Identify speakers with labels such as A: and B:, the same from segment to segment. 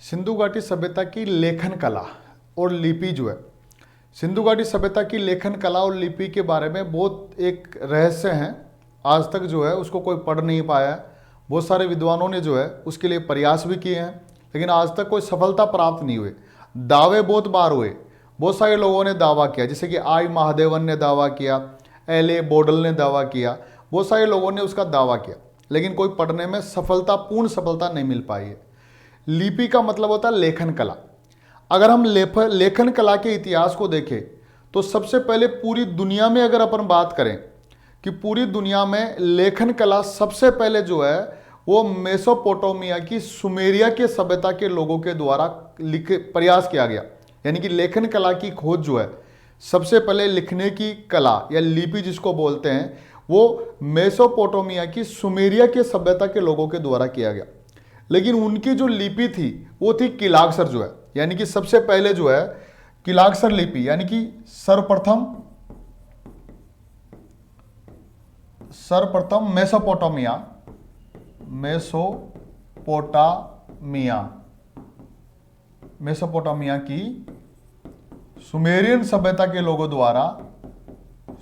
A: सिंधु घाटी सभ्यता की लेखन कला और लिपि जो है, सिंधु घाटी सभ्यता की लेखन कला और लिपि के बारे में बहुत एक रहस्य है। आज तक जो है उसको कोई पढ़ नहीं पाया है। बहुत सारे विद्वानों ने जो है उसके लिए प्रयास भी किए हैं, लेकिन आज तक कोई सफलता प्राप्त नहीं हुई। दावे बहुत बार हुए, बहुत सारे लोगों ने दावा किया, जैसे कि आई महादेवन ने दावा किया, एल.ए. बोडल ने दावा किया, बहुत सारे लोगों ने उसका दावा किया, लेकिन कोई पढ़ने में पूर्ण सफलता नहीं मिल पाई है। लिपि का मतलब होता है लेखन कला। अगर हम लेखन कला के इतिहास को देखें तो सबसे पहले पूरी दुनिया में अगर अपन बात करें कि पूरी दुनिया में लेखन कला सबसे पहले जो है वो मेसोपोटामिया की सुमेरिया के सभ्यता के लोगों के द्वारा प्रयास किया गया। यानी कि लेखन कला की खोज जो है सबसे पहले लिखने की कला या लिपि जिसको बोलते हैं वो मेसोपोटामिया की सुमेरिया के सभ्यता के लोगों के द्वारा किया गया। लेकिन उनकी जो लिपि थी वो थी कीलाक्षर जो है, यानी कि सबसे पहले जो है कीलाक्षर लिपि, यानी कि सर्वप्रथम मेसोपोटामिया की सुमेरियन सभ्यता के लोगों द्वारा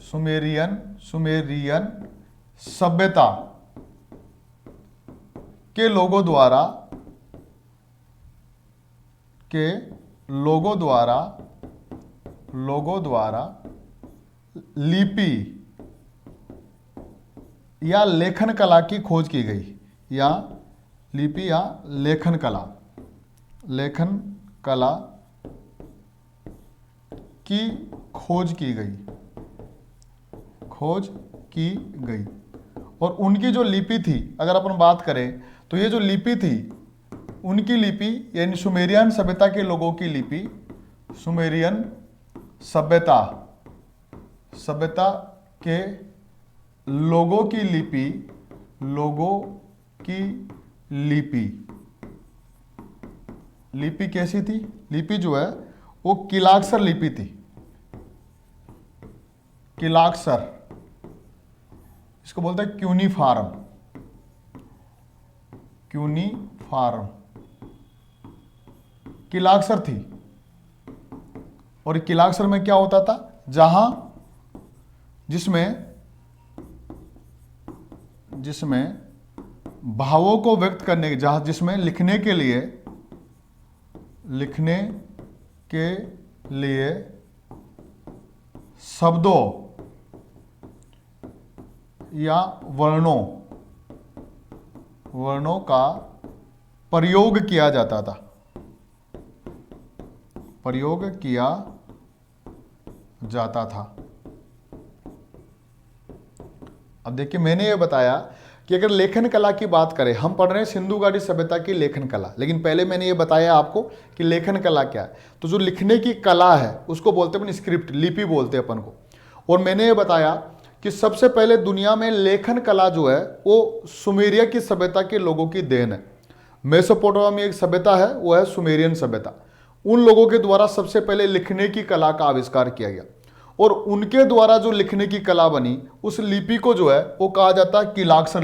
A: सुमेरियन सभ्यता के लोगों द्वारा लिपि या लेखन कला की खोज की गई, या लिपि या लेखन कला की खोज की गई। और उनकी जो लिपि थी, अगर अपन बात करें तो ये जो लिपि थी उनकी लिपि यानी सुमेरियन सभ्यता के लोगों की लिपि, सुमेरियन सभ्यता के लोगों की लिपि कैसी थी? लिपि जो है वो कीलाक्षर लिपि थी। कीलाक्षर, इसको बोलते हैं क्यूनीफार्म। कीलाक्षर थी। और कीलाक्षर में क्या होता था? जिसमें भावों को व्यक्त करने के, जिसमें लिखने के लिए शब्दों या वर्णों का प्रयोग किया जाता था। अब देखिए, मैंने ये बताया कि अगर लेखन कला की बात करें, हम पढ़ रहे हैं सिंधु घाटी सभ्यता की लेखन कला, लेकिन पहले मैंने ये बताया आपको कि लेखन कला क्या है। तो जो लिखने की कला है उसको बोलते हैं अपन स्क्रिप्ट, लिपि बोलते हैं अपन को। और मैंने ये बताया कि सबसे पहले दुनिया में लेखन कला जो है वो सुमेरिया की सभ्यता के लोगों की देन है। मेसोपोटामिया एक सभ्यता है, वो है सुमेरियन सभ्यता। उन लोगों के द्वारा सबसे पहले लिखने की कला का आविष्कार किया गया, और उनके द्वारा जो लिखने की कला बनी उस लिपि को जो है वो कहा जाता है कीलाक्षर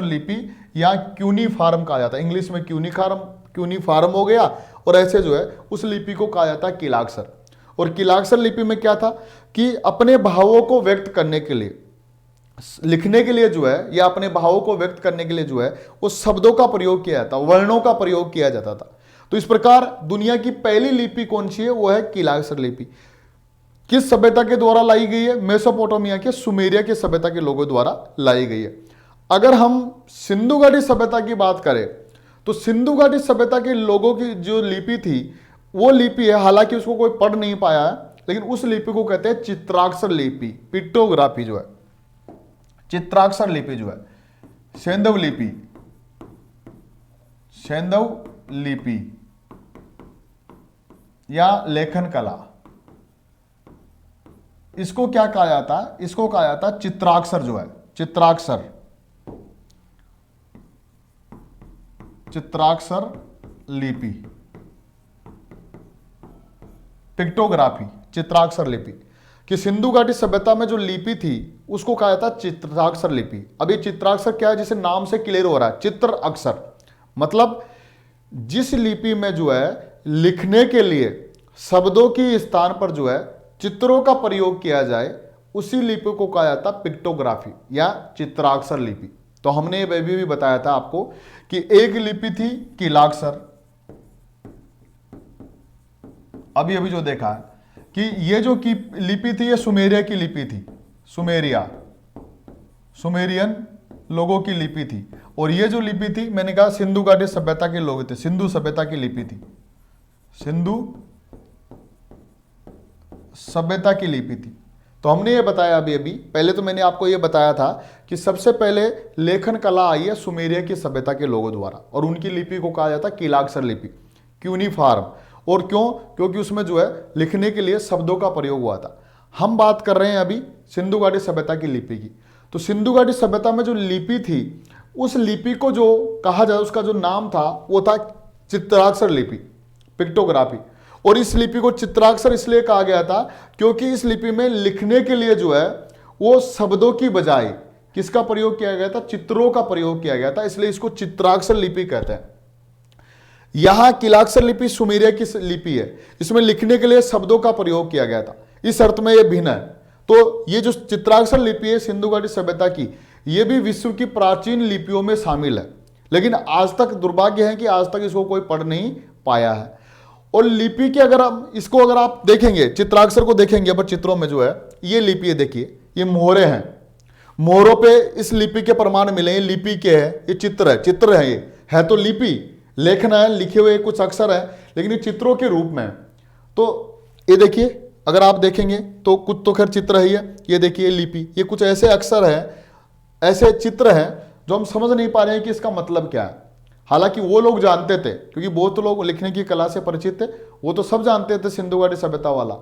A: लिपि या क्यूनीफार्म कहा जाता है। इंग्लिश में क्यूनीफार्म हो गया, और ऐसे जो है उस लिपि को कहा जाता है कीलाक्षर। और कीलाक्षर लिपि में क्या था कि अपने भावों को व्यक्त करने के लिए, लिखने के लिए जो है या अपने भावों को व्यक्त करने के लिए जो है वो शब्दों का प्रयोग किया जाता, वर्णों का प्रयोग किया जाता था। तो इस प्रकार दुनिया की पहली लिपि कौन सी है? वो है कीलाक्षर लिपि। किस सभ्यता के द्वारा लाई गई है? मेसोपोटामिया के सुमेरिया के सभ्यता के लोगों द्वारा लाई गई है। अगर हम सिंधु घाटी सभ्यता की बात करें तो सिंधु घाटी सभ्यता के लोगों की जो लिपि थी वो लिपि है, हालांकि उसको कोई पढ़ नहीं पाया है, लेकिन उस लिपि को कहते हैं चित्राक्षर लिपि, पिक्टोग्राफी जो है। चित्राक्षर लिपि जो है सैंधव लिपि या लेखन कला, इसको क्या कहा जाता है? इसको कहा जाता है चित्राक्षर जो है, चित्राक्षर लिपि, पिक्टोग्राफी, चित्राक्षर लिपि। कि सिंधु घाटी सभ्यता में जो लिपि थी उसको कहा जाता है चित्राक्षर लिपि। अब ये चित्राक्षर क्या है? जिसे नाम से क्लियर हो रहा है, चित्र अक्षर, मतलब जिस लिपि में जो है लिखने के लिए शब्दों की स्थान पर जो है चित्रों का प्रयोग किया जाए, उसी लिपि को कहा जाता है पिक्टोग्राफी या चित्राक्षर लिपि। तो हमने ये भी बताया था आपको कि एक लिपि थी कीलाक्षर। अभी जो देखा है कि ये जो की लिपि थी ये सुमेरिया की लिपि थी, सुमेरियन लोगों की लिपि थी। और ये जो लिपि थी मैंने कहा सिंधु घाटी सभ्यता के लोग थे, सिंधु सभ्यता की लिपि थी, सिंधु सभ्यता की लिपि थी। तो हमने ये बताया अभी पहले तो मैंने आपको ये बताया था कि सबसे पहले लेखन कला आई है सुमेरिया की सभ्यता के लोगों द्वारा, और उनकी लिपि को कहा जाता है कीलाक्षर लिपि, क्यूनिफॉर्म। और क्यों? क्योंकि उसमें जो है लिखने के लिए शब्दों का प्रयोग हुआ था। हम बात कर रहे हैं अभी सिंधु घाटी सभ्यता की लिपि की। तो सिंधु घाटी सभ्यता में जो लिपि थी, उस लिपि को जो कहा जाए, उसका जो नाम था वो था चित्राक्षर लिपि, पिक्टोग्राफी। और इस लिपि को चित्राक्षर इसलिए कहा गया था क्योंकि इस लिपि में लिखने के लिए जो है वो शब्दों की बजाय किसका प्रयोग किया गया था? चित्रों का प्रयोग किया गया था, इसलिए इसको चित्राक्षर लिपि कहते हैं। यहां कीलाक्षर लिपि सुमेरिया की लिपि है, इसमें लिखने के लिए शब्दों का प्रयोग किया गया था, इस अर्थ में यह भिन्न है। तो ये जो चित्राक्षर लिपि है सिंधु घाटी सभ्यता की, ये भी विश्व की प्राचीन लिपियों में शामिल है, लेकिन आज तक दुर्भाग्य है कि आज तक इसको कोई पढ़ नहीं पाया है। और लिपि के अगर आप देखेंगे, चित्राक्षर को देखेंगे पर चित्रों में जो है ये लिपि है, देखिए ये मोहरे हैं, मोहरों पे इस लिपि के प्रमाण मिले, ये लिपि के है, ये चित्र है, ये है तो लिपि, लेखन है, लिखे हुए कुछ अक्षर है, लेकिन ये चित्रों के रूप में है। तो ये देखिए अगर आप देखेंगे तो कुछ तो खैर चित्र है, ये देखिए लिपि, ये कुछ ऐसे अक्षर है, ऐसे चित्र हैं जो हम समझ नहीं पा रहे हैं कि इसका मतलब क्या है। हालांकि वो लोग जानते थे, क्योंकि बहुत लोग लिखने की कला से परिचित थे, वो तो सब जानते थे सिंधु घाटी सभ्यता वाला।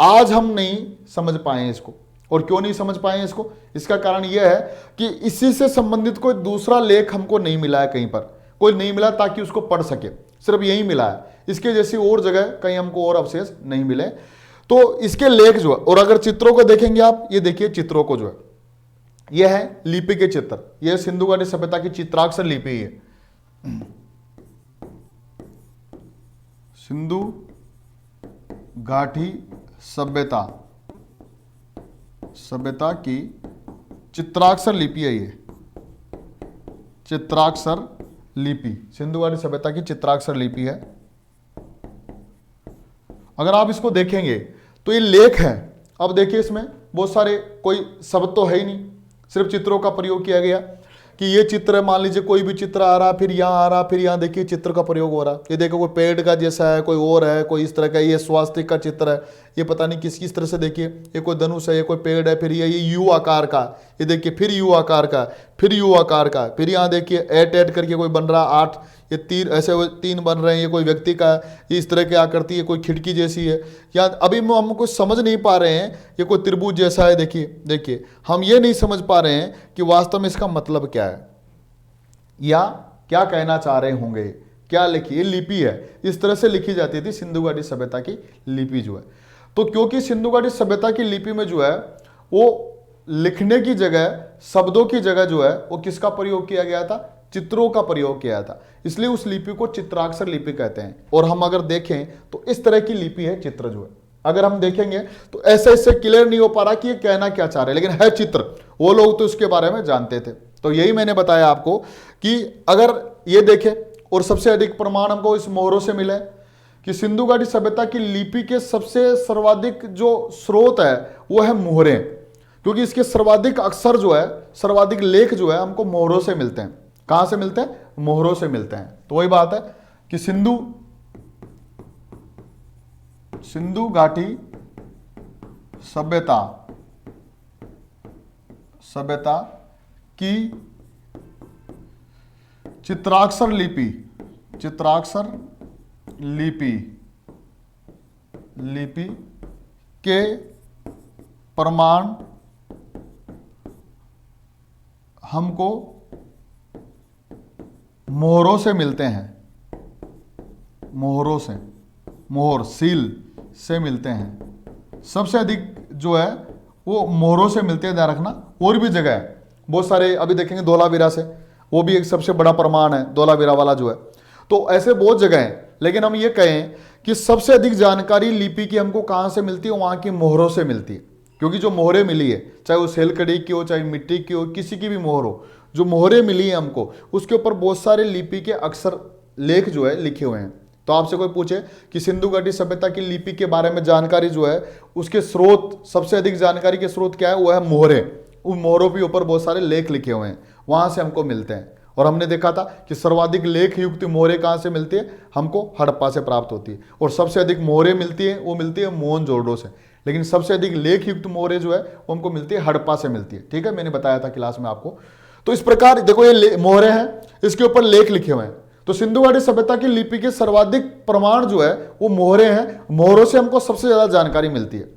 A: आज हम नहीं समझ पाए इसको। और क्यों नहीं समझ पाए इसको? इसका कारण यह है कि इसी से संबंधित कोई दूसरा लेख हमको नहीं मिला है, कहीं पर कोई नहीं मिला ताकि उसको पढ़ सके, सिर्फ यही मिला है। इसके जैसी और जगह कहीं हमको और अवशेष नहीं मिले। तो इसके लेख जो है, और अगर चित्रों को देखेंगे आप, ये देखिए चित्रों को जो है, यह है लिपि के चित्र, यह सिंधु घाटी सभ्यता की चित्राक्षर लिपि है, सिंधु घाटी सभ्यता की चित्राक्षर लिपि है, ये चित्राक्षर लिपि सिंधु घाटी सभ्यता की चित्राक्षर लिपि है। अगर आप इसको देखेंगे तो ये लेख है। अब देखिए इसमें बहुत सारे, कोई शब्द तो है ही नहीं, सिर्फ चित्रों का प्रयोग किया गया कि ये चित्र है, मान लीजिए कोई भी चित्र आ रहा, फिर यहाँ आ रहा, फिर यहाँ देखिए चित्र का प्रयोग हो रहा। ये देखो कोई पेड़ का जैसा है, कोई और है, कोई इस तरह का, ये स्वास्तिक का चित्र है, ये पता नहीं किस तरह से, देखिए ये कोई धनुष है, ये कोई पेड़ है, फिर ये यू आकार का, ये देखिए फिर यू आकार का, फिर यू आकार का, फिर यहाँ देखिए एट करके कोई बन रहा, 8 ये तीर ऐसे 3 बन रहे हैं, ये कोई व्यक्ति का, ये इस तरह की आकृति है, कोई खिड़की जैसी है। या अभी हम कुछ समझ नहीं पा रहे हैं, ये कोई त्रिभुज जैसा है, देखिए हम ये नहीं समझ पा रहे हैं कि वास्तव में इसका मतलब क्या है या क्या कहना चाह रहे होंगे, क्या लिखी, ये लिपि है। इस तरह से लिखी जाती थी सिंधु घाटी सभ्यता की लिपि जो है। तो क्योंकि सिंधु घाटी सभ्यता की लिपि में जो है वो लिखने की जगह, शब्दों की जगह जो है वो किसका प्रयोग किया गया था? चित्रों का प्रयोग किया था, इसलिए उस लिपि को चित्राक्षर लिपि कहते हैं। और हम अगर देखें तो इस तरह की लिपि है चित्र जो है। अगर हम देखेंगे तो ऐसे इससे क्लियर नहीं हो पा रहा कि ये कहना क्या चाह रहे, लेकिन है चित्र, वो लोग तो इसके बारे में जानते थे। तो यही मैंने बताया आपको कि अगर ये देखें, और सबसे अधिक प्रमाण हमको इस मोहरों से मिले कि सिंधु घाटी सभ्यता की लिपि के सबसे सर्वाधिक जो स्रोत है वो है मोहरे, क्योंकि इसके सर्वाधिक अक्षर जो है, सर्वाधिक लेख जो है हमको मोहरों से मिलते हैं। कहां से मिलते हैं? मोहरों से मिलते हैं। तो वही बात है कि सिंधु घाटी सभ्यता की चित्राक्षर लिपि के प्रमाण हमको मोहरों से मिलते हैं, मोहर सील से मिलते हैं। सबसे अधिक जो है वो मोहरों से मिलते हैं, ध्यान रखना। और भी जगह है बहुत सारे, अभी देखेंगे धोलावीरा से, वो भी एक सबसे बड़ा प्रमाण है, धोलावीरा वाला जो है। तो ऐसे बहुत जगह हैं, लेकिन हम ये कहें कि सबसे अधिक जानकारी लिपि की हमको कहाँ से मिलती है, वहाँ की मोहरों से मिलती है। क्योंकि जो मोहरें मिली है, चाहे वो सेलकड़ी की हो, चाहे मिट्टी की हो, किसी की भी मोहर हो, जो मोहरें मिली है हमको, उसके ऊपर बहुत सारे लिपि के अक्षर लेख जो है लिखे हुए हैं। तो आपसे कोई पूछे कि सिंधु घाटी सभ्यता की लिपि के बारे में जानकारी जो है, उसके स्रोत, सबसे अधिक जानकारी के स्रोत क्या है, वो है मोहरें। उन मोहरों के ऊपर बहुत सारे लेख लिखे हुए हैं, वहां से हमको मिलते हैं। और हमने देखा था कि सर्वाधिक लेख युक्त मोहरें कहाँ से मिलती है, हमको हड़प्पा से प्राप्त होती है। और सबसे अधिक मोहरें मिलती है, वो मिलती है मोहनजोदड़ो से। लेकिन सबसे अधिक लेख युक्त मोहरें जो है वो हमको मिलती है हड़प्पा से मिलती है। ठीक है, मैंने बताया था क्लास में आपको। तो इस प्रकार देखो, ये मोहरें हैं, इसके ऊपर लेख लिखे हुए हैं। तो सिंधु घाटी सभ्यता की लिपि के सर्वाधिक प्रमाण जो है वो मोहरें हैं। मोहरों से हमको सबसे ज्यादा जानकारी मिलती है।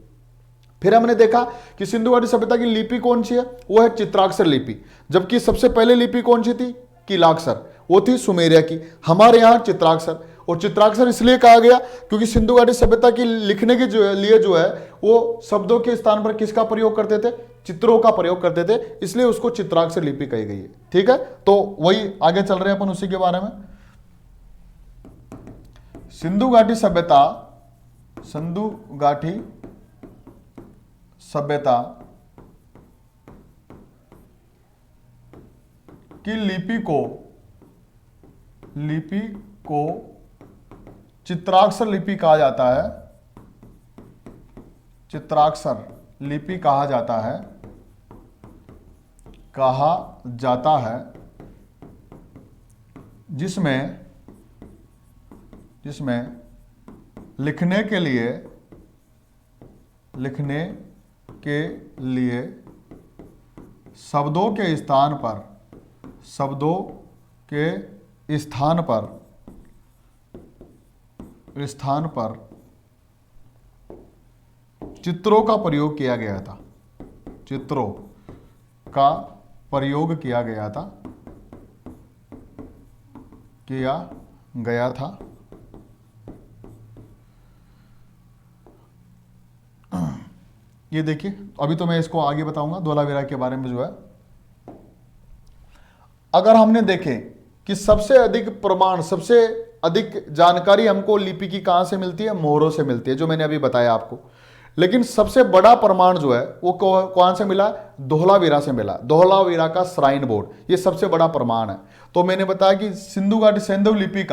A: फिर हमने देखा कि सिंधु घाटी सभ्यता की लिपि कौन सी है, वो है चित्राक्षर लिपि। जबकि सबसे पहले लिपि कौन सी थी, कीलाक्षर, वो थी सुमेरिया की। हमारे यहाँ चित्राक्षर, और चित्राक्षर इसलिए कहा गया क्योंकि सिंधु घाटी सभ्यता की लिखने के लिए जो है वो शब्दों के स्थान पर किसका प्रयोग करते थे, चित्रों का प्रयोग करते थे, इसलिए उसको चित्राक्षर लिपि कही गई है। ठीक है, तो वही आगे चल रहे हैं अपन उसी के बारे में। सिंधु घाटी सभ्यता, सिंधु घाटी सभ्यता की लिपि को चित्राक्षर लिपि कहा जाता है। चित्राक्षर लिपि कहा जाता है, जिसमें लिखने के लिए शब्दों के स्थान पर चित्रों का प्रयोग किया गया था। चित्रों का प्रयोग किया गया था। ये देखिए, अभी तो मैं इसको आगे बताऊंगा धोलावीरा के बारे में जो है। अगर हमने देखे कि सबसे अधिक प्रमाण, सबसे अधिक जानकारी हमको लिपि की कहां से मिलती है, मोहरों से मिलती है, जो मैंने अभी बताया आपको। लेकिन सबसे बड़ा प्रमाण जो है वो कौन से मिला, धोलावीरा से मिला। धोलावीरा का श्राइन बोर्ड, ये सबसे बड़ा प्रमाण है। तो मैंने बताया कि सिंधु घाटी सैंधव लिपि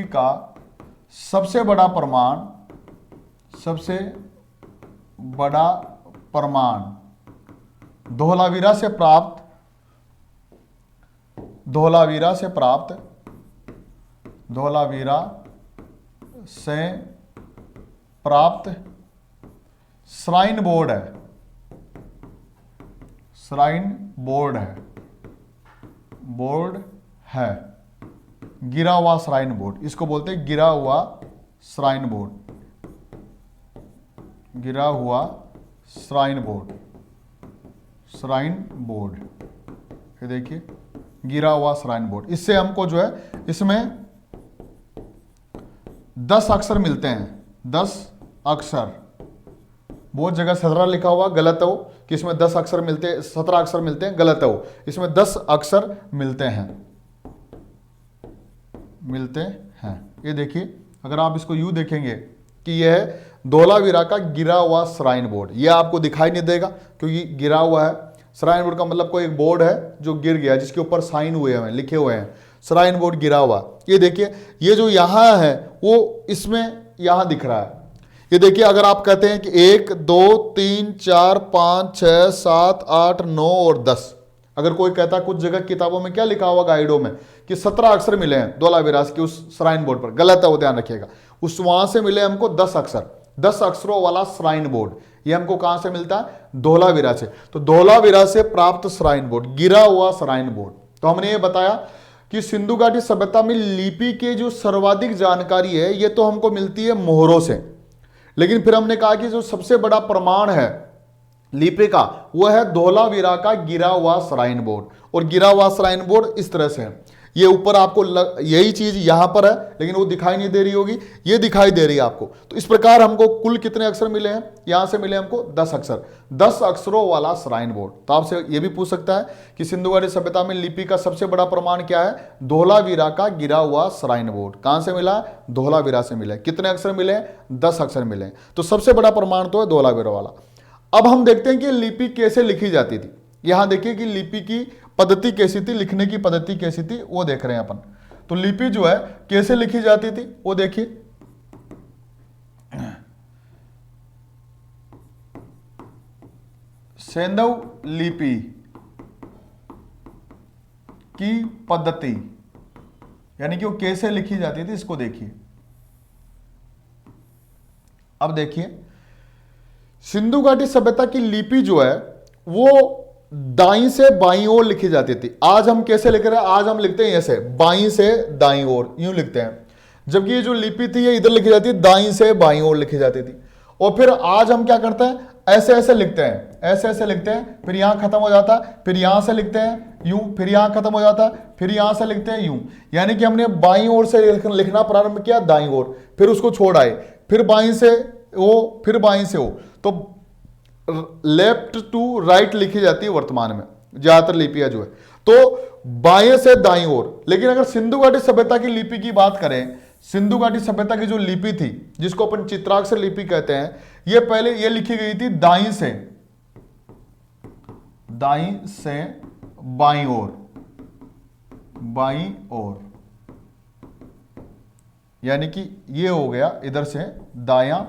A: का सबसे बड़ा प्रमाण धोलावीरा से प्राप्त श्राइन बोर्ड है। गिरा हुआ श्राइन बोर्ड, इसको बोलते हैं गिरा हुआ श्राइन बोर्ड। ये देखिए, गिरा हुआ श्राइन बोर्ड। इससे हमको जो है, इसमें 10 अक्षर मिलते हैं। 10 अक्षर, बहुत जगह 17 लिखा हुआ, गलत हो कि इसमें 10 अक्षर मिलते हैं, 17 अक्षर मिलते हैं, गलत हो। इसमें 10 अक्षर मिलते हैं। ये देखिए, अगर आप इसको यूं देखेंगे कि यह है धोलावीरा का गिरा हुआ श्राइन बोर्ड। यह आपको दिखाई नहीं देगा क्योंकि गिरा हुआ है। श्राइन बोर्ड का मतलब कोई एक बोर्ड है जो गिर गया, जिसके ऊपर साइन हुए हैं, लिखे हुए हैं, श्राइन बोर्ड गिरा हुआ। ये देखिए, ये जो यहाँ है वो इसमें यहाँ दिख रहा है। ये देखिए, अगर आप कहते हैं कि 1 2 3 4 5 6 7 8 9 और 10, अगर कोई कहता है, कुछ जगह किताबों में क्या लिखा हुआ, गाइडों में, कि 17 अक्षर मिले हैं धोलावीरा के उस श्राइन बोर्ड पर, गलत है, वो ध्यान रखिएगा। उस वहां से मिले हमको 10 अक्षर, 10 अक्षरों वाला श्राइन बोर्ड। ये हमको कहां से मिलता है, धोलावीरा से। तो धोलावीरा से प्राप्त श्राइन बोर्ड, गिरा हुआ श्राइन बोर्ड। तो हमने ये बताया कि सिंधु घाटी सभ्यता में लिपि के जो सर्वाधिक जानकारी है, ये तो हमको मिलती है मोहरों से। लेकिन फिर हमने कहा कि जो सबसे बड़ा प्रमाण है लिपि का, वो है धोलावीरा का गिरा हुआ श्राइन बोर्ड। और गिरा हुआ श्राइन बोर्ड इस तरह से है। ये ऊपर आपको यही चीज यहां पर है लेकिन वो दिखाई नहीं दे रही होगी, ये दिखाई दे रही है आपको। तो इस प्रकार हमको कुल कितने अक्षर मिले हैं, यहां से मिले हमको 10 अक्षर, 10 अक्षरों वाला श्राइन बोर्ड। तो आपसे ये भी पूछ सकता है कि सिंधु घाटी सभ्यता में लिपि का सबसे बड़ा प्रमाण क्या है, धोलावीरा का गिरा हुआ श्राइन बोर्ड। कहां से मिला, धोलावीरा से मिले। कितने अक्षर मिले, 10 अक्षर मिले। तो सबसे बड़ा प्रमाण तो है धोलावीरा वाला। अब हम देखते हैं कि लिपि कैसे लिखी जाती थी। यहां देखिए कि लिपि की पद्धति कैसी थी, लिखने की पद्धति कैसी थी, वो देख रहे हैं अपन। तो लिपि जो है कैसे लिखी जाती थी वो देखिए। सैंधव लिपि की पद्धति यानी कि वो कैसे लिखी जाती थी, इसको देखिए। अब देखिए सिंधु घाटी सभ्यता की लिपि जो है वो दाईं से बाईं ओर लिखी जाती थी। आज हम कैसे लिख रहे हैं, आज हम लिखते हैं ऐसे, बाईं से दाईं ओर, यूं लिखते हैं। जबकि ये जो लिपि थी ये इधर लिखी जाती है, दाईं से बाईं ओर लिखी जाती थी। और फिर आज हम क्या करते हैं, ऐसे ऐसे लिखते हैं, ऐसे ऐसे लिखते हैं, फिर यहां खत्म हो जाता है, फिर यहां से लिखते हैं यूं, फिर यहां खत्म हो जाता है, फिर यहां से लिखते हैं यूं। यानी कि हमने बाईं ओर से लिखना प्रारंभ किया, दाईं ओर, फिर उसको छोड़ आए, फिर बाईं से वो, फिर बाईं से वो। तो लेफ्ट टू राइट लिखी जाती है वर्तमान में ज्यादातर लिपियां जो है, तो बाएं से दाईं ओर। लेकिन अगर सिंधु घाटी सभ्यता की लिपि की बात करें, सिंधु घाटी सभ्यता की जो लिपि थी जिसको अपन चित्राक्षर लिपि कहते हैं, ये पहले ये लिखी गई थी दाईं से बाईं ओर, बाईं ओर। यानी कि ये हो गया इधर से दायां,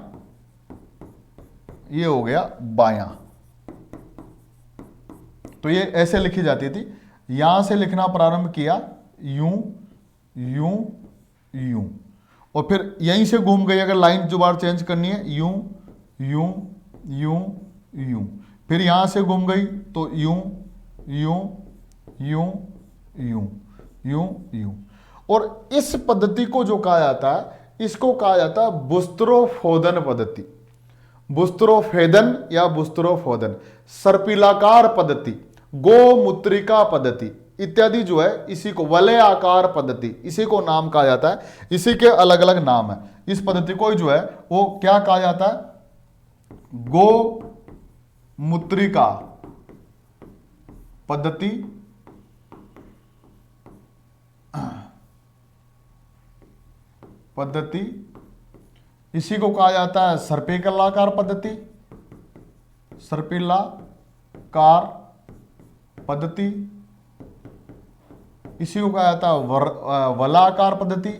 A: ये हो गया बायां। तो ये ऐसे लिखी जाती थी। यहां से लिखना प्रारंभ किया यूं यूं यूं, और फिर यहीं से घूम गई। अगर लाइन दोबारा चेंज करनी है, यूं यूं यूं यूं, फिर यहां से घूम गई तो यूं यूं यूं यूं यूं यूं। और इस पद्धति को जो कहा जाता है, इसको कहा जाता है बुस्त्रोफोदन पद्धति, बुस्त्रोफेदन या बुस्त्रोफोदन, सर्पिलाकार पद्धति, गोमूत्रिका पद्धति इत्यादि जो है, इसी को वलय आकार पद्धति, इसी को नाम कहा जाता है। इसी के अलग अलग नाम है। इस पद्धति को जो है वो क्या कहा जाता है, गोमूत्रिका पद्धति, इसी को कहा जाता है सर्पिलाकार पद्धति, सर्पिलाकार पद्धति, इसी को कहा जाता है वलाकार पद्धति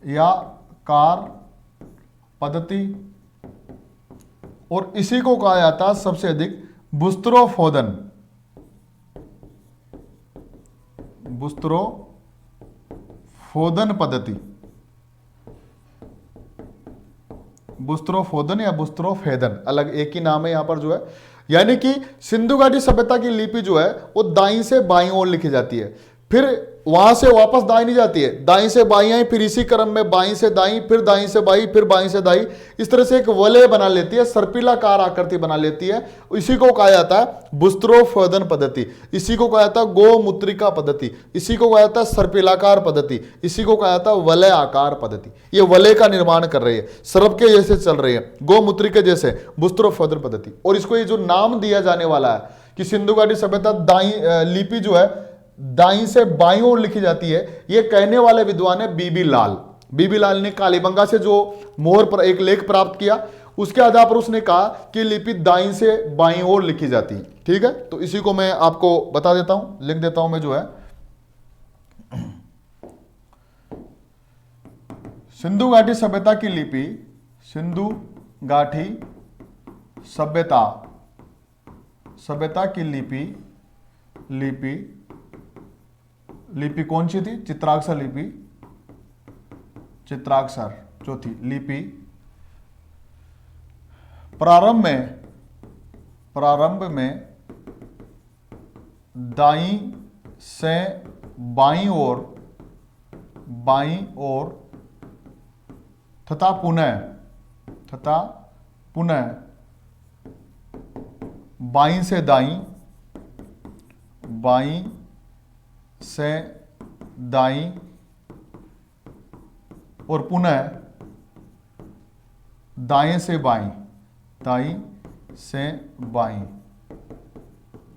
A: या कार पद्धति, और इसी को कहा जाता है सबसे अधिक बुस्त्रोफोदन, बुस्त्रोफोदन पद्धति, बुस्त्रोफोदन या बुस्त्रोफेदन, अलग एक ही नाम है यहां पर जो है। यानी कि सिंधु घाटी सभ्यता की लिपि जो है वो दाईं से बाईं ओर लिखी जाती है, फिर वहां से वापस दाईं नहीं जाती है, दाईं से बाईं आई, फिर इसी क्रम में बाईं से दाईं, फिर दाईं से बाईं, फिर बाईं से दाईं, इस तरह से एक वलय बना लेती है, सर्पिलाकार आकृति बना लेती है। इसी को कहा जाता है बुस्त्रोफोदन पद्धति, इसी को कहा जाता है गोमूत्रिका पद्धति, इसी को कहा जाता है सर्पिलाकार पद्धति, इसी को कहा जाता है वलय आकार पद्धति। ये वलय का निर्माण कर रही है, सर्प के जैसे चल रही है, गोमूत्री के जैसे, बुस्त्रोफोदन पद्धति। और इसको ये जो नाम दिया जाने वाला है कि सिंधु घाटी सभ्यता दाईं लिपि जो है दाईं से बाईं ओर लिखी जाती है, ये कहने वाले विद्वान है बीबी लाल। बीबी लाल ने कालीबंगा से जो मोहर पर एक लेख प्राप्त किया, उसके आधार पर उसने कहा कि लिपि दाईं से बाईं ओर लिखी जाती है। ठीक है, तो इसी को मैं आपको बता देता हूं, लिख देता हूं मैं जो है। सिंधु घाटी सभ्यता की लिपि, सिंधु घाटी सभ्यता की लिपि कौन सी थी, चित्राक्षर लिपि, चित्राक्षर जो थी लिपि, प्रारंभ में दाईं से बाईं ओर तथा पुनः बाईं से दाईं, बाईं से दाईं और पुनः दाएं से बाईं, दाईं से बाईं,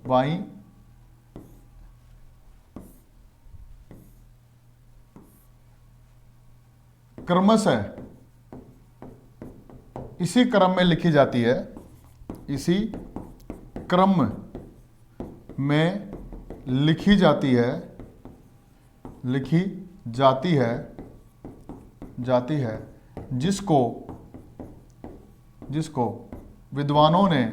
A: बाईं क्रमशः इसी क्रम में लिखी जाती है, इसी क्रम में लिखी जाती है, लिखी जाती है जिसको विद्वानों ने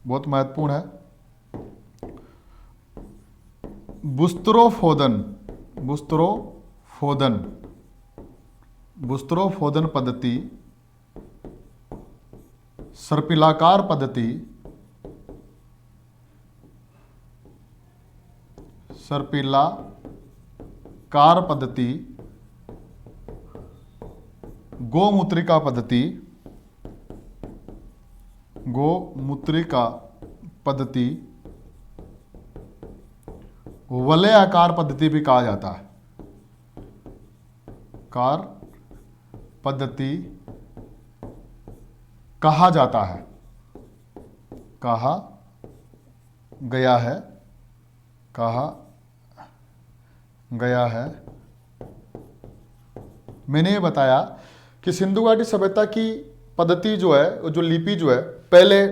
A: बहुत महत्वपूर्ण है, बुस्त्रोफोदन पद्धति, सर्पिलाकार पद्धति, सर्पिलाकार पद्धति, गोमूत्रिका पद्धति, गोमूत्रिका पद्धति, वलयाकार पद्धति भी कहा जाता है, कार पद्धति कहा जाता है, कहा गया है, कहा गया है। मैंने ये बताया कि सिंधु घाटी सभ्यता की पद्धति जो है, जो लिपि जो है, पहले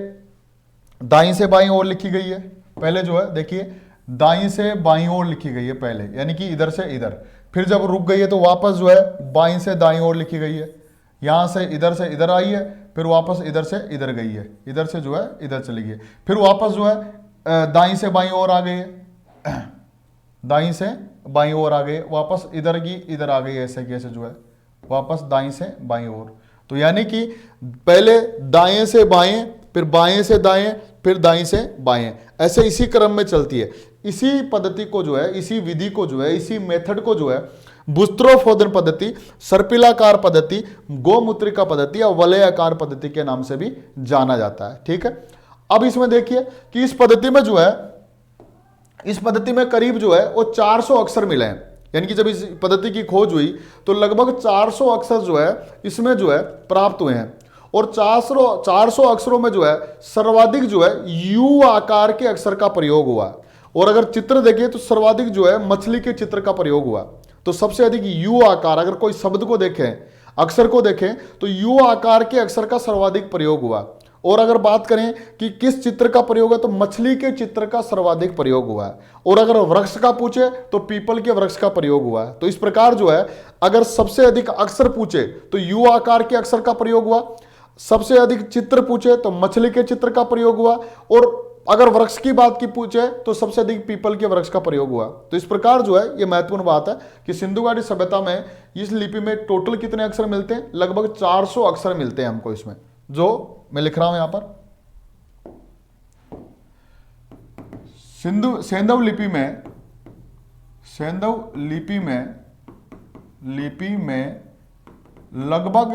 A: दाईं से बाईं ओर लिखी गई है। पहले जो है देखिए दाईं से बाईं ओर लिखी गई है पहले, यानी कि इधर से इधर। फिर जब रुक गई है तो वापस जो है बाईं से दाईं ओर लिखी गई है। यहां से इधर आई है, फिर वापस इधर से इधर गई है, इधर से जो है इधर चली गई, फिर वापस जो है दाईं से बाईं ओर आ गई है, दाईं से बाईं ओर आ गई, वापस इधर की इधर आ गई, ऐसे कैसे जो है वापस दाईं से बाईं ओर। तो यानी कि पहले दाएं से बाएं, फिर बाएं से दाएं, फिर दाईं से बाएं, ऐसे इसी क्रम में चलती है। इसी पद्धति को जो है, इसी विधि को जो है, इसी मेथड को जो है बुस्त्रोफोदन पद्धति, सर्पिलाकार पद्धति, गोमूत्रिका पद्धति और वलयाकार पद्धति के नाम से भी जाना जाता है। ठीक है, अब इसमें देखिए कि इस पद्धति में जो है, इस पद्धति में करीब जो है वो 400 अक्षर मिले हैं। यानी कि जब इस पद्धति की खोज हुई तो लगभग 400 अक्षर जो है इसमें जो है प्राप्त हुए हैं। और 400 अक्षरों में जो है सर्वाधिक जो है यू आकार के अक्षर का प्रयोग हुआ। और अगर चित्र देखिए तो सर्वाधिक जो है मछली के चित्र का प्रयोग हुआ। तो सबसे अधिक यू आकार, अगर कोई शब्द को देखें, अक्षर को देखें, तो यू आकार के अक्षर का सर्वाधिक प्रयोग हुआ। और अगर बात करें कि किस चित्र का प्रयोग है, तो मछली के चित्र का सर्वाधिक प्रयोग हुआ है। और अगर वृक्ष का पूछे तो पीपल के वृक्ष का प्रयोग हुआ है। तो इस प्रकार जो है अगर सबसे अधिक अक्षर पूछे तो यू आकार के अक्षर का प्रयोग हुआ, सबसे अधिक चित्र पूछे तो मछली के चित्र का प्रयोग हुआ, और अगर वृक्ष की बात की पूछे तो सबसे अधिक पीपल के वृक्ष का प्रयोग हुआ। तो इस प्रकार जो है ये महत्वपूर्ण बात है कि सिंधु घाटी सभ्यता में इस लिपि में टोटल कितने अक्षर मिलते हैं, लगभग 400 अक्षर मिलते हैं हमको इसमें, जो मैं लिख रहा हूं यहां पर। सेंधव लिपि में लगभग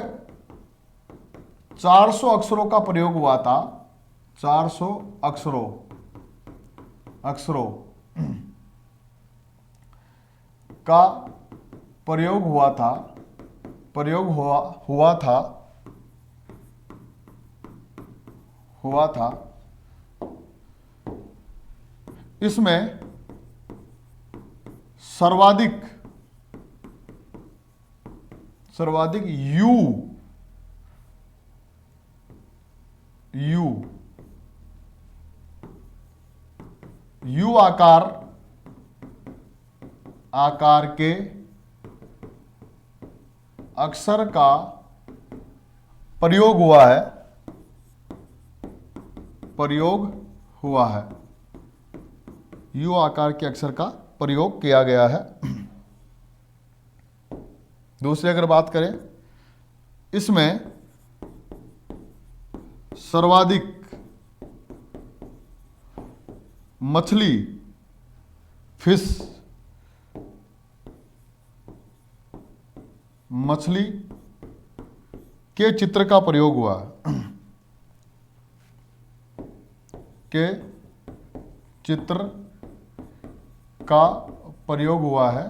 A: 400 अक्षरों का प्रयोग हुआ था। 400 अक्षरों का प्रयोग हुआ था। इसमें सर्वाधिक यू आकार के अक्षर का प्रयोग हुआ है। यू आकार के अक्षर का प्रयोग किया गया है। दूसरी अगर बात करें, इसमें सर्वाधिक मछली के चित्र का प्रयोग हुआ। के चित्र का प्रयोग हुआ है।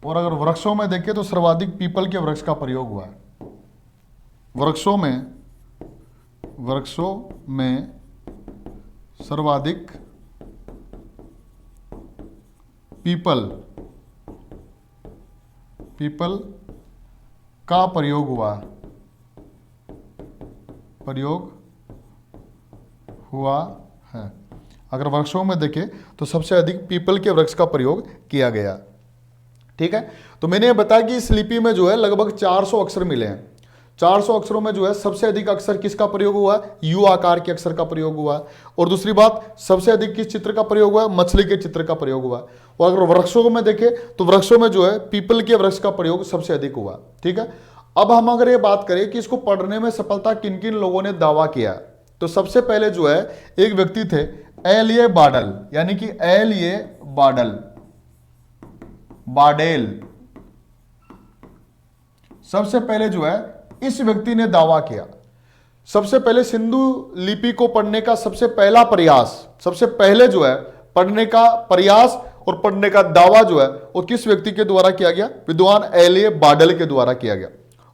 A: और अगर वृक्षों में देखें तो सर्वाधिक पीपल के वृक्ष का प्रयोग हुआ है। वृक्षों में सर्वाधिक पीपल का प्रयोग हुआ है। अगर वृक्षों में देखें तो सबसे अधिक पीपल के वृक्ष का प्रयोग किया गया। ठीक है, तो मैंने ये बताया कि इस लिपि में जो है लगभग 400 अक्षर मिले हैं। 400 अक्षरों में जो है सबसे अधिक अक्षर किसका प्रयोग हुआ है? यू आकार के अक्षर का प्रयोग हुआ है। और दूसरी बात, सबसे अधिक किस चित्र का प्रयोग हुआ है? मछली के चित्र का प्रयोग हुआ है। और अगर वृक्षों में देखें तो वृक्षों में जो है पीपल के वृक्ष का प्रयोग सबसे अधिक हुआ। ठीक है, अब हम अगर ये बात करें कि इसको पढ़ने में सफलता किन किन लोगों ने दावा किया, तो सबसे पहले जो है एक व्यक्ति थे एल.ए. बाडल, यानी कि एल.ए. बाडेल। सबसे पहले जो है इस व्यक्ति ने दावा किया। सबसे पहले सिंधु लिपि को पढ़ने का सबसे पहले जो है पढ़ने का प्रयास और पढ़ने का दावा जो है वो किस व्यक्ति के द्वारा किया गया? विद्वान एल.ए. बाडल के द्वारा किया गया।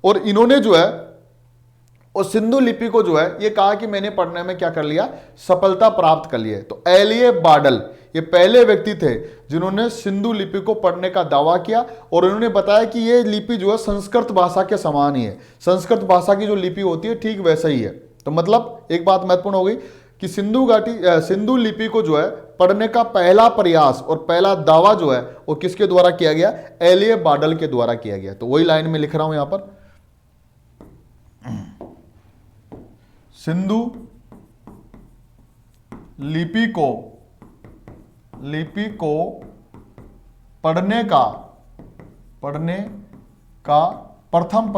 A: और इन्होंने जो है और सिंधु लिपि को जो है ये कहा कि मैंने पढ़ने में क्या कर लिया? सफलता प्राप्त कर ली है। तो एल.ए. बाडल ये पहले व्यक्ति थे जिन्होंने सिंधु लिपि को पढ़ने का दावा किया। और उन्होंने बताया कि ये लिपि जो है संस्कृत भाषा के समान ही है। संस्कृत भाषा की जो लिपि होती है ठीक वैसा ही है। तो मतलब एक बात महत्वपूर्ण हो गई कि सिंधु लिपि को जो है पढ़ने का पहला प्रयास और पहला दावा जो है वो किसके द्वारा किया गया? एल.ए. बाडल के द्वारा किया गया। तो वही लाइन में लिख रहा हूं यहां पर, सिंधु लिपि को पढ़ने का प्रथम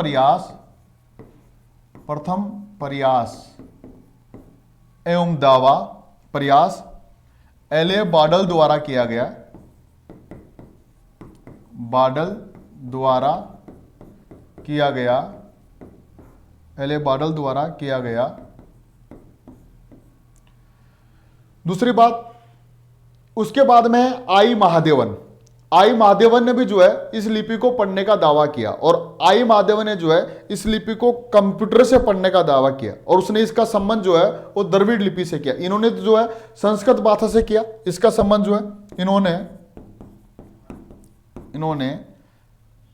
A: प्रयास एवं दावा प्रयास एल.ए. बाडल द्वारा किया गया। एल.ए. बाडल द्वारा किया गया। दूसरी बात, उसके बाद में है आई महादेवन ने भी जो है इस लिपि को पढ़ने का दावा किया। और आई महादेवन ने जो है इस लिपि को कंप्यूटर से पढ़ने का दावा किया। और उसने इसका संबंध जो है वो द्रविड़ लिपि से किया। इन्होंने जो है संस्कृत भाषा से किया। इसका संबंध जो है इन्होंने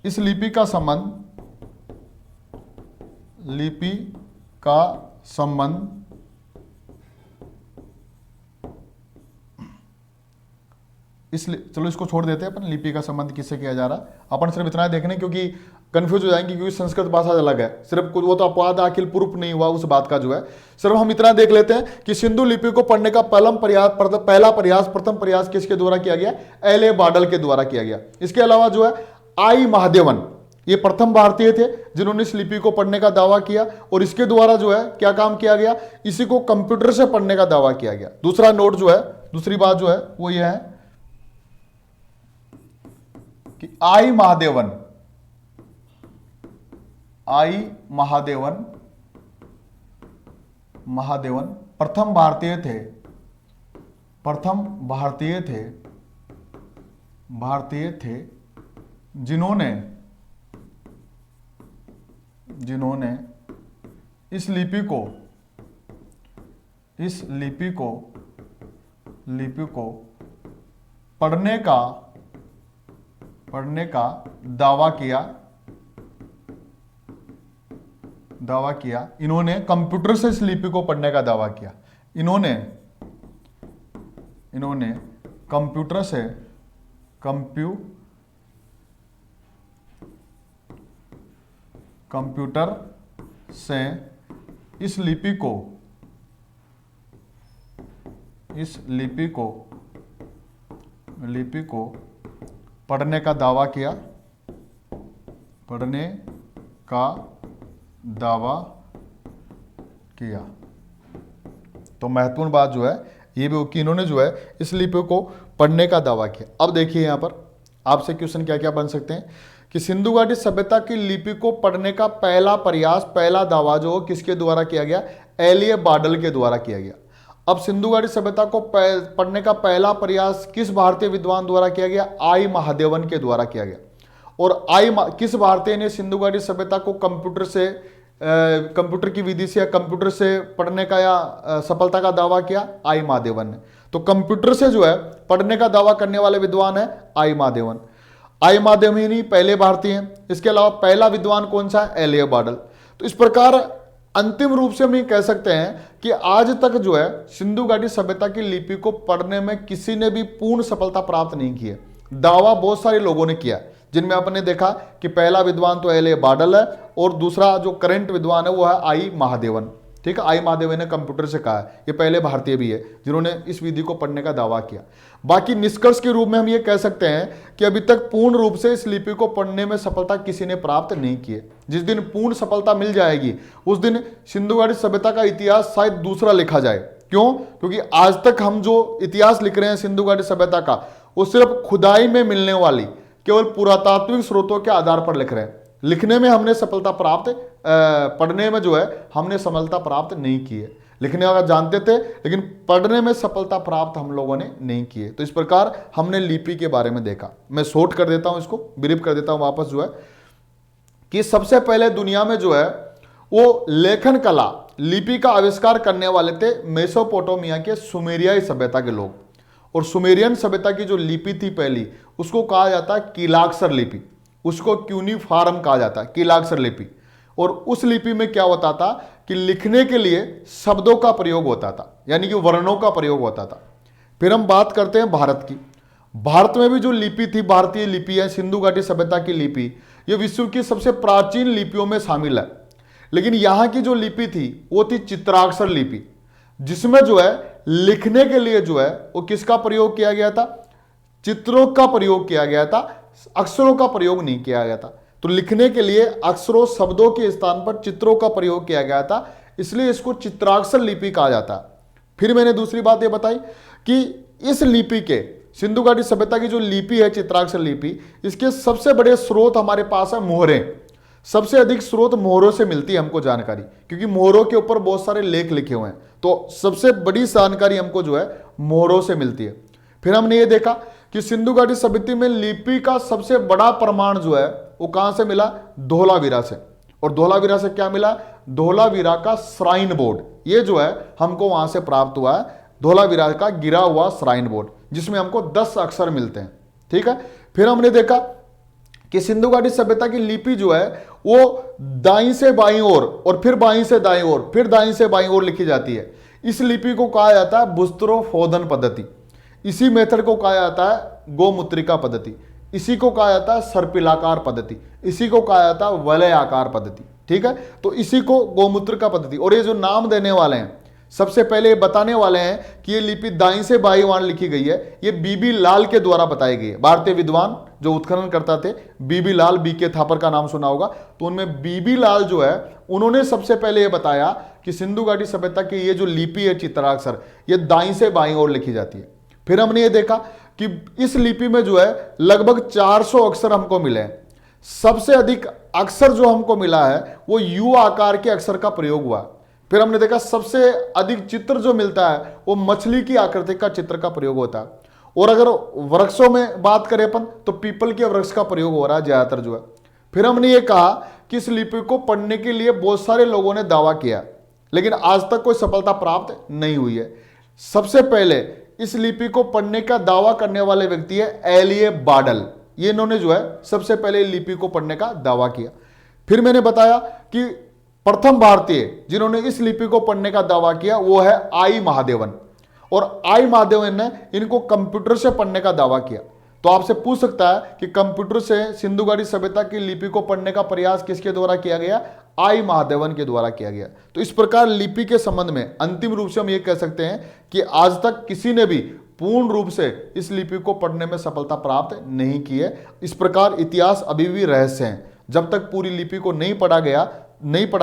A: इस लिपि का संबंध चलो इसको छोड़ देते हैं अपन, लिपि का संबंध किससे किया जा रहा है। अपन सिर्फ इतना देखने क्योंकि कंफ्यूज हो जाएंगे, क्योंकि संस्कृत भाषा अलग है। सिर्फ कुछ वो तो अपवाद अखिल प्रूफ नहीं हुआ उस बात का जो है। सिर्फ हम इतना देख लेते हैं कि सिंधु लिपि को पढ़ने का प्रथम प्रयास किसके द्वारा किया गया? एल.ए. बाडल के द्वारा किया गया। इसके अलावा जो है आई महादेवन ये प्रथम भारतीय थे जिन्होंने इस लिपि को पढ़ने का दावा किया। और इसके द्वारा जो है क्या काम किया गया? इसी को कंप्यूटर से पढ़ने का दावा किया गया। दूसरा नोट जो है, दूसरी बात जो है वो ये है कि आई महादेवन प्रथम भारतीय थे जिन्होंने इस लिपि को पढ़ने का दावा किया। इन्होंने कंप्यूटर से इस लिपि को पढ़ने का दावा किया। इन्होंने कंप्यूटर से इस लिपि को पढ़ने का दावा किया। तो महत्वपूर्ण बात जो है ये भी कि इन्होंने जो है इस लिपि को पढ़ने का दावा किया। अब देखिए यहां पर आपसे क्वेश्चन क्या क्या बन सकते हैं कि सिंधु घाटी सभ्यता की लिपि को पढ़ने का पहला प्रयास, पहला दावा जो किसके द्वारा किया गया? एलिए बाडल के द्वारा किया गया। अब सिंधु घाटी सभ्यता को पढ़ने का पहला प्रयास किस भारतीय विद्वान द्वारा किया गया? आई महादेवन के द्वारा किया गया। और किस भारतीय ने सिंधु घाटी सभ्यता को कंप्यूटर की विधि से या कंप्यूटर से पढ़ने का या सफलता का दावा किया? आई महादेवन ने। तो कंप्यूटर से जो है पढ़ने का दावा करने वाले विद्वान है आई महादेवन। आई महादेवन ही पहले भारतीय हैं। इसके अलावा पहला विद्वान कौन सा है? एलिए बाडल। तो इस प्रकार अंतिम रूप से हम ये कह सकते हैं कि आज तक जो है सिंधु घाटी सभ्यता की लिपि को पढ़ने में किसी ने भी पूर्ण सफलता प्राप्त नहीं की है। दावा बहुत सारे लोगों ने किया, जिनमें आपने देखा कि पहला विद्वान तो एलिए बाडल है और दूसरा जो करंट विद्वान है वो है आई महादेवन। ठीक है, आई महादेवन ने कंप्यूटर से कहा है, ये पहले भारतीय भी है जिन्होंने इस विधि को पढ़ने का दावा किया। बाकी निष्कर्ष के रूप में हम ये कह सकते हैं कि अभी तक पूर्ण रूप से इस लिपि को पढ़ने में सफलता किसी ने प्राप्त नहीं की है। जिस दिन पूर्ण सफलता मिल जाएगी उस दिन सिंधु घाटी सभ्यता का इतिहास शायद दूसरा लिखा जाए। क्यों? क्योंकि आज तक हम जो इतिहास लिख रहे हैं सिंधु घाटी सभ्यता का, वो सिर्फ खुदाई में मिलने वाली केवल पुरातात्विक स्रोतों के आधार पर लिख रहे हैं। लिखने में हमने सफलता प्राप्त, पढ़ने में जो है हमने सफलता प्राप्त नहीं की है। लिखने का जानते थे लेकिन पढ़ने में सफलता प्राप्त हम लोगों ने नहीं की है। तो इस प्रकार हमने लिपि के बारे में देखा। मैं शॉर्ट कर देता हूं, इसको ब्रीफ कर देता हूं वापस जो है कि सबसे पहले दुनिया में जो है वो लेखन कला लिपि का आविष्कार करने वाले थे मेसोपोटामिया के सुमेरियाई सभ्यता के लोग। और सुमेरियन सभ्यता की जो लिपि थी पहली, उसको कहा जाता है कीलाक्षर लिपि, उसको क्यूनिफॉर्म कहा जाता है, कीलाक्षर लिपि। और उस लिपि में क्या होता था कि लिखने के लिए शब्दों का प्रयोग होता था, यानी कि वर्णों का प्रयोग होता था। फिर हम बात करते हैं भारत की। भारत में भी जो लिपि थी, भारतीय लिपि है, सिंधु घाटी सभ्यता की लिपि, ये विश्व की सबसे प्राचीन लिपियों में शामिल है। लेकिन यहां की जो लिपि थी वो थी चित्राक्षर लिपि, जिसमें जो है लिखने के लिए जो है वो किसका प्रयोग किया गया था? चित्रों का प्रयोग किया गया था, अक्षरों का प्रयोग नहीं किया गया था। तो लिखने के लिए अक्षरों शब्दों के स्थान पर चित्रों का प्रयोग किया गया था, इसलिए इसको चित्राक्षर लिपि कहा जाता है। फिर मैंने दूसरी बात यह बताई कि इस लिपि के, सिंधु घाटी सभ्यता की जो लिपि है चित्राक्षर लिपि, इसके सबसे बड़े स्रोत हमारे पास है मोहरें। सबसे अधिक स्रोत मोहरों से मिलती है हमको जानकारी, क्योंकि मोहरों के ऊपर बहुत सारे लेख लिखे हुए हैं। तो सबसे बड़ी जानकारी हमको जो है मोहरों से मिलती है। फिर हमने ये देखा कि सिंधु घाटी सभ्यता में लिपि का सबसे बड़ा प्रमाण जो है वो कहां से मिला? धोलावीरा से। और धोलावीरा से क्या मिला? धोलावीरा का श्राइन बोर्ड, ये जो है हमको वहां से प्राप्त हुआ है। धोलावीरा का गिरा हुआ श्राइन बोर्ड, जिसमें हमको 10 अक्षर मिलते हैं। ठीक है, फिर हमने देखा कि सिंधु घाटी सभ्यता की लिपि जो है वो दाईं से बाईं ओर और फिर बाईं से दाईं ओर, फिर दाईं से बाईं ओर लिखी जाती है। इस लिपि को कहा जाता है बुस्त्रोफोधन पद्धति। इसी मेथड को कहा जाता है गोमुत्रिका पद्धति। इसी को कहा जाता है सर्पिलाकार पद्धति। इसी को कहा जाता है वलयाकार पद्धति। ठीक है, तो इसी को गोमुत्रिका पद्धति। और ये जो नाम देने वाले हैं, सबसे पहले ये बताने वाले हैं कि ये लिपि दाईं से बाईं ओर लिखी गई है, ये बीबी लाल के द्वारा बताई गई है। भारतीय विद्वान जो उत्खनन करता थे, बीबी लाल, बीके थापर का नाम सुना होगा, तो उनमें बीबी लाल जो है उन्होंने सबसे पहले ये बताया कि सिंधु घाटी सभ्यता की ये जो लिपि है चित्राक्षर, ये दाईं से बाईं ओर लिखी जाती है। फिर हमने ये देखा कि इस लिपि में जो है लगभग 400 अक्षर हमको मिले हैं। सबसे अधिक अक्षर जो हमको मिला है वो यू आकार के अक्षर का प्रयोग हुआ। फिर हमने देखा सबसे अधिक चित्र जो मिलता है वो मछली की आकृति का चित्र का प्रयोग होता है। और अगर वृक्षों में बात करें अपन, तो पीपल के वृक्ष का प्रयोग हो रहा है ज्यादातर जो है। फिर हमने ये कहा कि इस लिपि को पढ़ने के लिए बहुत सारे लोगों ने दावा किया, लेकिन आज तक कोई सफलता प्राप्त नहीं हुई है। सबसे पहले इस लिपि को पढ़ने का दावा करने वाले व्यक्ति है एलिए बाडल। ये इन्होंने जो है सबसे पहले लिपि को पढ़ने का दावा किया। फिर मैंने बताया कि प्रथम भारतीय जिन्होंने इस लिपि को पढ़ने का दावा किया वो है आई महादेवन। और आई महादेवन ने इनको कंप्यूटर से पढ़ने का दावा किया। तो आपसे पूछ सकता है कि कंप्यूटर से सिंधु घाटी सभ्यता की लिपि को पढ़ने का प्रयास किसके द्वारा किया गया? आई महादेवन के द्वारा किया गया। तो इस प्रकार लिपि के संबंध में अंतिम रूप से हम ये कह सकते हैं कि आज तक किसी ने भी पूर्ण रूप से इस लिपि को पढ़ने में सफलता प्राप्त नहीं की है। इस प्रकार इतिहास अभी भी रहस्य है। जब तक पूरी लिपि को नहीं पढ़ा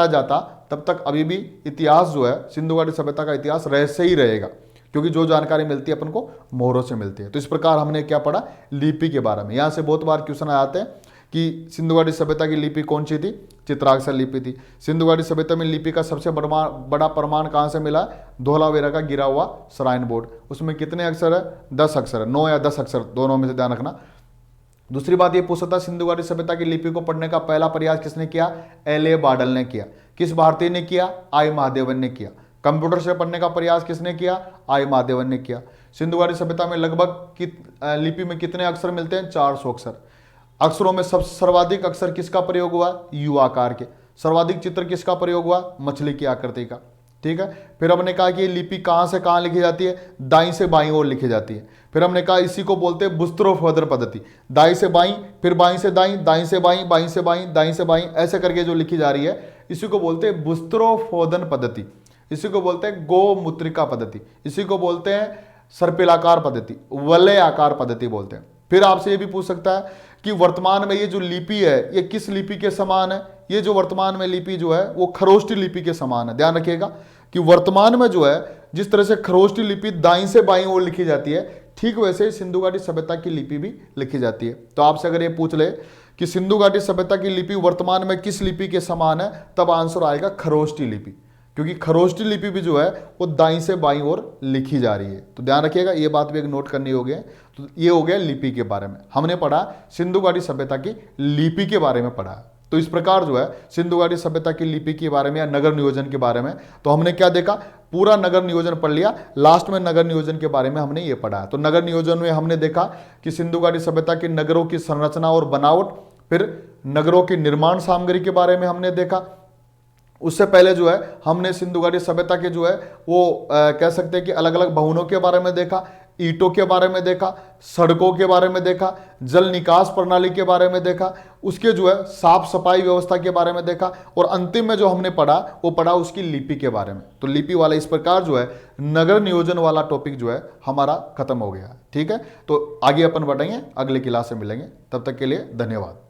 A: जाता, तब तक अभी भी इतिहास जो है सिंधु घाटी सभ्यता का इतिहास रहस्य ही रहेगा, क्योंकि जो जानकारी मिलती है अपन को मोहरों से मिलती है। तो इस प्रकार हमने क्या पढ़ा? लिपि के बारे में। यहां से बहुत बार क्वेश्चन आते हैं कि सिंधु घाटी सभ्यता की लिपि कौन सी थी? चित्राक्षर लिपि थी। सिंधु घाटी सभ्यता में लिपि का सबसे बड़ा प्रमाण कहाँ से मिला? धोलावीरा का गिरा हुआ श्राइन बोर्ड। उसमें कितने अक्षर है? 10 अक्षर है, 9 या 10 अक्षर, दोनों में से ध्यान रखना। दूसरी बात ये पूछा था, सिंधु घाटी सभ्यता की लिपि को पढ़ने का पहला प्रयास किसने किया? एल.ए. बाडल ने किया। किस भारतीय ने किया? आई महादेवन ने किया। कंप्यूटर से पढ़ने का प्रयास किसने किया? आई महादेवन ने किया। सिंधु घाटी सभ्यता में लगभग लिपि में कितने अक्षर मिलते हैं? 400 अक्षर। अक्षरों में सबसे सर्वाधिक अक्षर किसका प्रयोग हुआ? यू आकार के। सर्वाधिक चित्र किसका प्रयोग हुआ? मछली की आकृति का। ठीक है। फिर हमने कहा कि ये लिपि कहां से कहां लिखी जाती है? दाईं से बाईं ओर लिखी जाती है। फिर हमने कहा इसी को बोलते हैं बुस्त्रोद्भोधन पद्धति। दाईं से बाईं, फिर बाईं से दाईं, दाईं से बाईं, बाईं से बाईं, दाईं से बाईं, ऐसे करके जो लिखी जा रही है, इसी को बोलते हैं बुस्त्रोद्भोधन पद्धति। इसी को बोलते हैं गोमुत्रिका पद्धति। इसी को बोलते हैं सर्पिलाकार पद्धति, वलय आकार पद्धति बोलते हैं। फिर आपसे ये भी पूछ सकता है कि वर्तमान में ये जो लिपि है ये किस लिपि के समान है? ये जो वर्तमान में लिपि जो है वो खरोष्टी लिपि के समान है। ध्यान रखिएगा कि वर्तमान में जो है जिस तरह से खरोष्टी लिपि दाईं से बाईं ओर लिखी जाती है, ठीक वैसे सिंधु घाटी सभ्यता की लिपि भी लिखी जाती है। तो आपसे अगर ये पूछ ले कि सिंधु घाटी सभ्यता की लिपि वर्तमान में किस लिपि के समान है, तब आंसर आएगा खरोष्टी लिपि, क्योंकि खरोष्टी लिपि भी जो है वो दाईं से बाईं ओर लिखी जा रही है। तो ध्यान रखिएगा, ये बात भी एक नोट करनी होगी। तो ये हो गया लिपि के बारे में। हमने पढ़ा सिंधु घाटी सभ्यता की लिपि के बारे में पढ़ा। तो इस प्रकार जो है सिंधु घाटी सभ्यता की लिपि के बारे में या नगर नियोजन के बारे में तो हमने क्या देखा? पूरा नगर नियोजन पढ़ लिया। लास्ट में नगर नियोजन के बारे में हमने ये पढ़ा। तो नगर नियोजन में हमने देखा कि सिंधु घाटी सभ्यता के नगरों की संरचना और बनावट, फिर नगरों की निर्माण सामग्री के बारे में हमने देखा। उससे पहले जो है हमने सिंधु घाटी सभ्यता के जो है वो कह सकते हैं कि अलग अलग भवनों के बारे में देखा, ईंटों के बारे में देखा, सड़कों के बारे में देखा, जल निकास प्रणाली के बारे में देखा, उसके जो है साफ सफाई व्यवस्था के बारे में देखा, और अंतिम में जो हमने पढ़ा वो पढ़ा उसकी लिपि के बारे में। तो लिपि वाला इस प्रकार जो है नगर नियोजन वाला टॉपिक जो है हमारा खत्म हो गया। ठीक है, तो आगे अपन बढ़ेंगे, अगले क्लास से मिलेंगे। तब तक के लिए धन्यवाद।